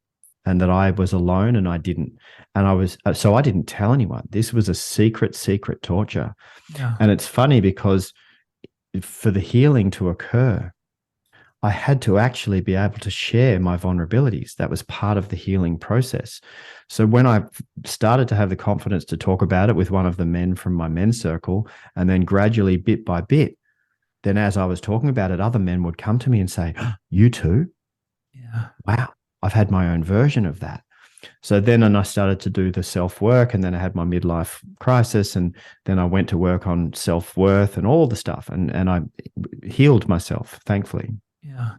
and that I was alone and I didn't. And so I didn't tell anyone. This was a secret torture. Yeah. And it's funny, because for the healing to occur, I had to actually be able to share my vulnerabilities. That was part of the healing process. So when I started to have the confidence to talk about it with one of the men from my men's circle, and then gradually, bit by bit, then as I was talking about it, other men would come to me and say, oh, you too? Yeah. Wow, I've had my own version of that. So then I started to do the self-work, and then I had my midlife crisis, and then I went to work on self-worth and all the stuff, and I healed myself, thankfully. Yeah.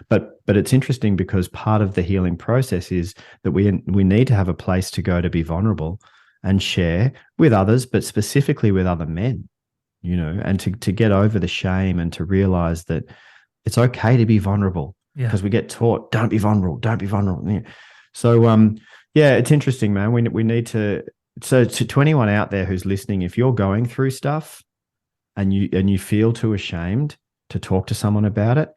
But it's interesting, because part of the healing process is that we need to have a place to go to be vulnerable and share with others, but specifically with other men, and to get over the shame and to realize that it's okay to be vulnerable, because we get taught, don't be vulnerable, don't be vulnerable. Yeah. So, it's interesting, man. We need to, so to anyone out there who's listening, if you're going through stuff and you feel too ashamed to talk to someone about it,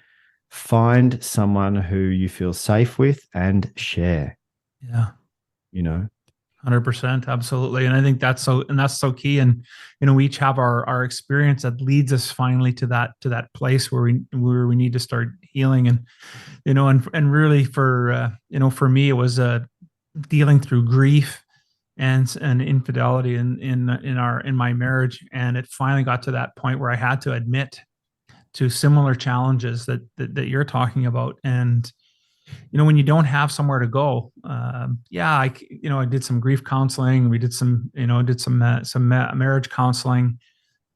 find someone who you feel safe with and share. Yeah. 100%, absolutely. And I think that's so key. And we each have our experience that leads us finally to that place where we need to start healing. And and really for me, it was dealing through grief and infidelity in my marriage. And it finally got to that point where I had to admit to similar challenges that you're talking about. And when you don't have somewhere to go, I did some grief counseling. We did some marriage counseling,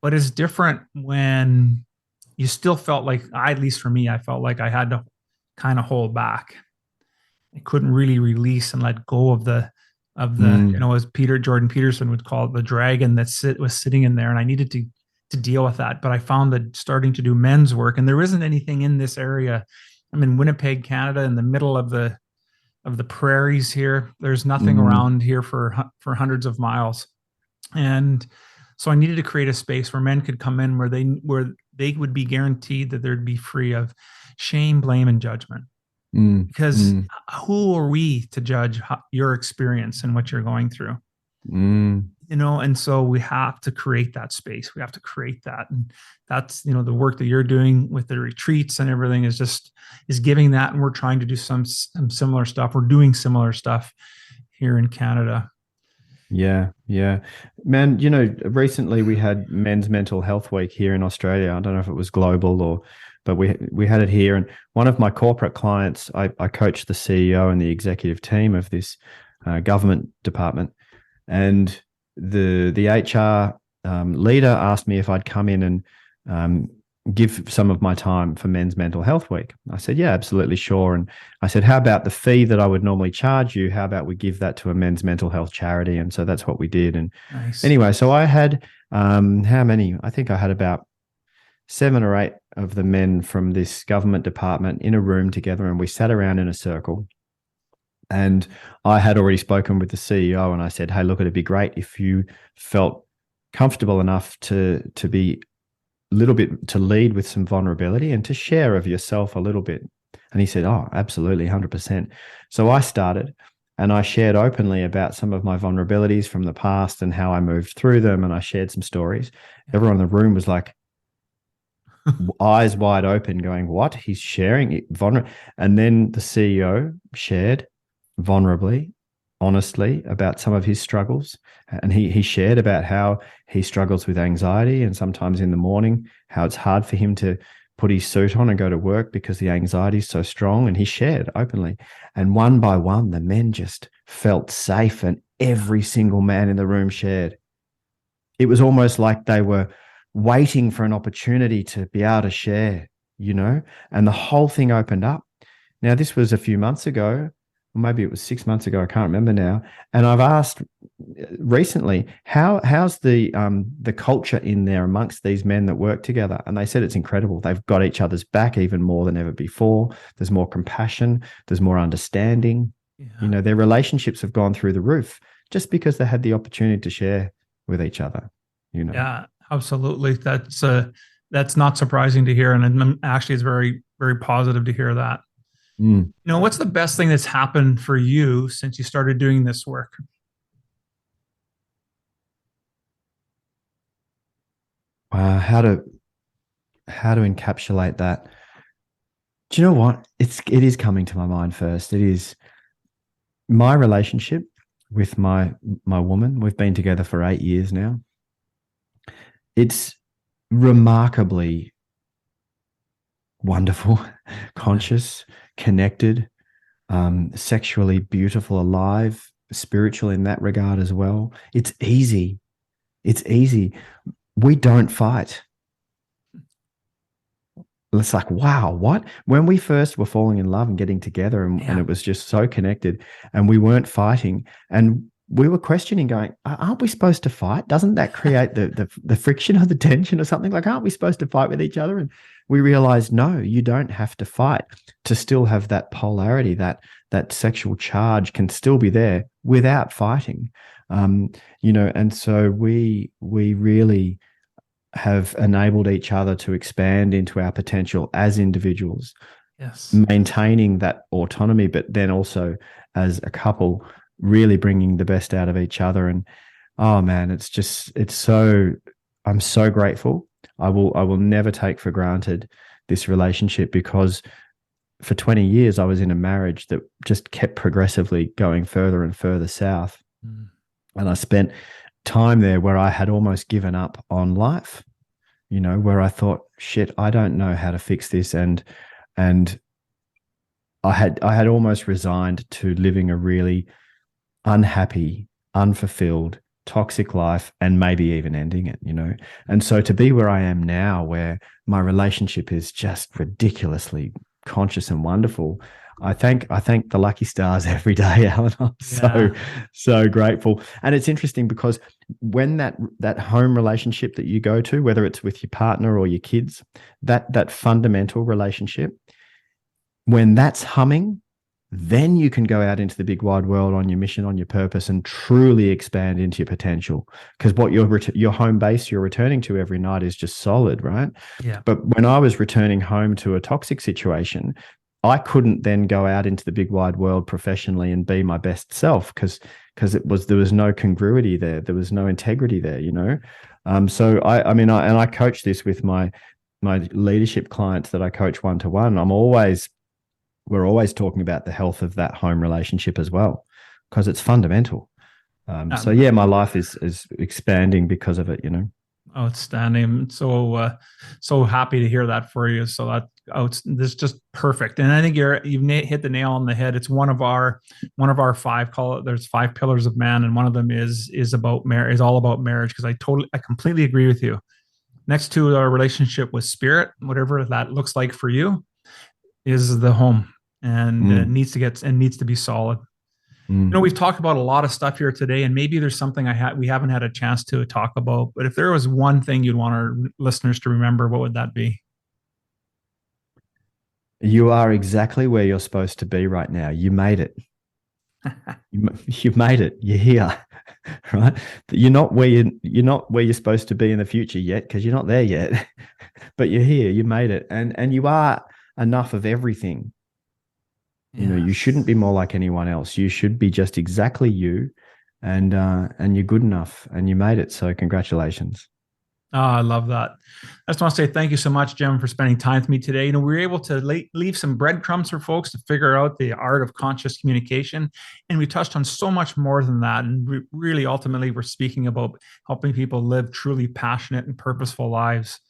but it's different when you still felt like, at least for me, I felt like I had to kind of hold back. I couldn't really release and let go of the as Jordan Peterson would call it, the dragon that was sitting in there, and I needed to deal with that. But I found that starting to do men's work, and there isn't anything in this area. I'm in Winnipeg, Canada, in the middle of the prairies here. There's nothing around here for hundreds of miles. And so I needed to create a space where men could come in where they would be guaranteed that they'd be free of shame, blame, and judgment. Because who are we to judge your experience and what you're going through? And so we have to create that space. We have to create that. And that's, the work that you're doing with the retreats and everything is giving that. And we're trying to do some similar stuff. We're doing similar stuff here in Canada. Yeah. Man, recently we had Men's Mental Health Week here in Australia. I don't know if it was global but we had it here. And one of my corporate clients, I coached the CEO and the executive team of this government department. And the HR leader asked me if I'd come in and give some of my time for Men's Mental Health Week. I said, yeah, absolutely, sure. And I said, how about the fee that I would normally charge you? How about we give that to a men's mental health charity? And so that's what we did. And nice. Anyway, so I had, how many? I think I had about 7 or 8 of the men from this government department in a room together, and we sat around in a circle. And I had already spoken with the CEO, and I said, hey, look, it'd be great if you felt comfortable enough to be a little bit, to lead with some vulnerability and to share of yourself a little bit. And he said, oh, absolutely, 100%. So I started, and I shared openly about some of my vulnerabilities from the past and how I moved through them. And I shared some stories. Everyone in the room was like, eyes wide open, going, what? He's sharing it vulnerable. And then the CEO shared vulnerably, honestly, about some of his struggles. And he shared about how he struggles with anxiety, and sometimes in the morning, how it's hard for him to put his suit on and go to work because the anxiety is so strong. And he shared openly. And one by one, the men just felt safe, and every single man in the room shared. It was almost like they were waiting for an opportunity to be able to share, and the whole thing opened up. Now, this was a few months ago, or maybe it was 6 months ago, I can't remember now. And I've asked recently, how's the culture in there amongst these men that work together? And they said it's incredible. They've got each other's back even more than ever before. There's more compassion. There's more understanding. Yeah. Their relationships have gone through the roof just because they had the opportunity to share with each other. Yeah, absolutely. That's not surprising to hear. And actually, it's very, very positive to hear that. What's the best thing that's happened for you since you started doing this work? How to encapsulate that? Do you know what? It is coming to my mind first. It is my relationship with my woman. We've been together for 8 years now. It's remarkably wonderful, conscious, connected, sexually beautiful, alive, spiritual in that regard as well. It's easy. We don't fight. It's like, wow, what? When we first were falling in love and getting together, and it was just so connected, and we weren't fighting, and we were questioning, going, aren't we supposed to fight? Doesn't that create the friction or the tension or something? Like, aren't we supposed to fight with each other? And we realized, no, you don't have to fight to still have that polarity, that sexual charge can still be there without fighting. And so we really have enabled each other to expand into our potential as individuals. Yes. Maintaining that autonomy, but then also as a couple, really bringing the best out of each other. And oh man, I'm so grateful. I will never take for granted this relationship, because for 20 years I was in a marriage that just kept progressively going further and further south. And I spent time there where I had almost given up on life, where I thought, shit, I don't know how to fix this. And I had almost resigned to living a really unhappy, unfulfilled, toxic life, and maybe even ending it, And so to be where I am now, where my relationship is just ridiculously conscious and wonderful, I thank the lucky stars every day, Alan. I'm so grateful. And it's interesting because when that home relationship that you go to, whether it's with your partner or your kids, that fundamental relationship, when that's humming, then you can go out into the big wide world on your mission, on your purpose, and truly expand into your potential. Because what your home base you're returning to every night is just solid, right? Yeah. But when I was returning home to a toxic situation, I couldn't then go out into the big wide world professionally and be my best self, because there was no congruity there. There was no integrity there, So I coach this with my leadership clients that I coach one-to-one. We're always talking about the health of that home relationship as well, because it's fundamental. So yeah, my life is expanding because of it, Outstanding. So happy to hear that for you. So this is just perfect. And I think you've hit the nail on the head. It's one of our 5, there's 5 pillars of man. And one of them is about marriage, is all about marriage. Cause I completely agree with you. Next to our relationship with spirit, whatever that looks like for you, is the home, and it needs to be solid. We've talked about a lot of stuff here today, and maybe there's something we haven't had a chance to talk about, but if there was one thing you'd want our listeners to remember, what would that be? You are exactly where you're supposed to be right now. You made it. You made it. You're here, right? You're not where you're supposed to be in the future yet, because you're not there yet, but you're here. You made it, and you are enough of everything. You shouldn't be more like anyone else. You should be just exactly you, and you're good enough, and you made it. So congratulations. Oh, I love that. I just want to say thank you so much, Jem, for spending time with me today. We were able to leave some breadcrumbs for folks to figure out the art of conscious communication. And we touched on so much more than that. And really, ultimately, we're speaking about helping people live truly passionate and purposeful lives.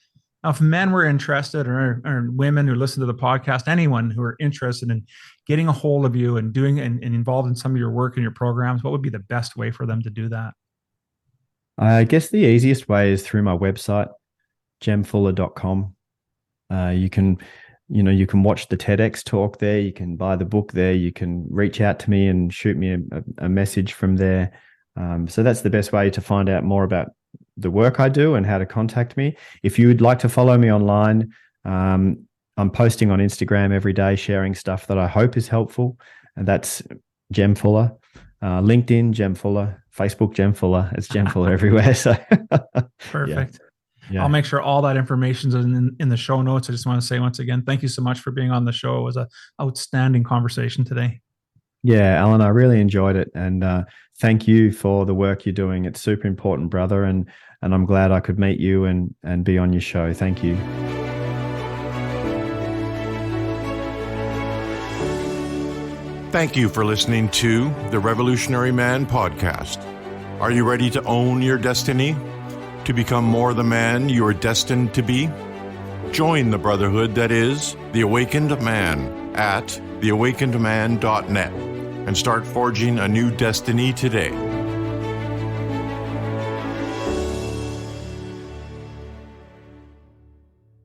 Now, if men were interested, or women who listen to the podcast, anyone who are interested in getting a hold of you and doing and involved in some of your work and your programs, what would be the best way for them to do that? I guess the easiest way is through my website, jemfuller.com. You can watch the TEDx talk there. You can buy the book there. You can reach out to me and shoot me a message from there. So that's the best way to find out more about the work I do and how to contact me. If you would like to follow me online, I'm posting on Instagram every day, sharing stuff that I hope is helpful. And that's Jem Fuller. LinkedIn, Jem Fuller. Facebook, Jem Fuller. It's Jem Fuller everywhere. So perfect. Yeah. I'll make sure all that information is in the show notes. I just want to say once again, thank you so much for being on the show. It was an outstanding conversation today. Yeah, Alan, I really enjoyed it. And thank you for the work you're doing. It's super important, brother. And I'm glad I could meet you and be on your show. Thank you. Thank you for listening to the Revolutionary Man podcast. Are you ready to own your destiny? To become more the man you are destined to be? Join the brotherhood that is The Awakened Man at theawakenedman.net and start forging a new destiny today.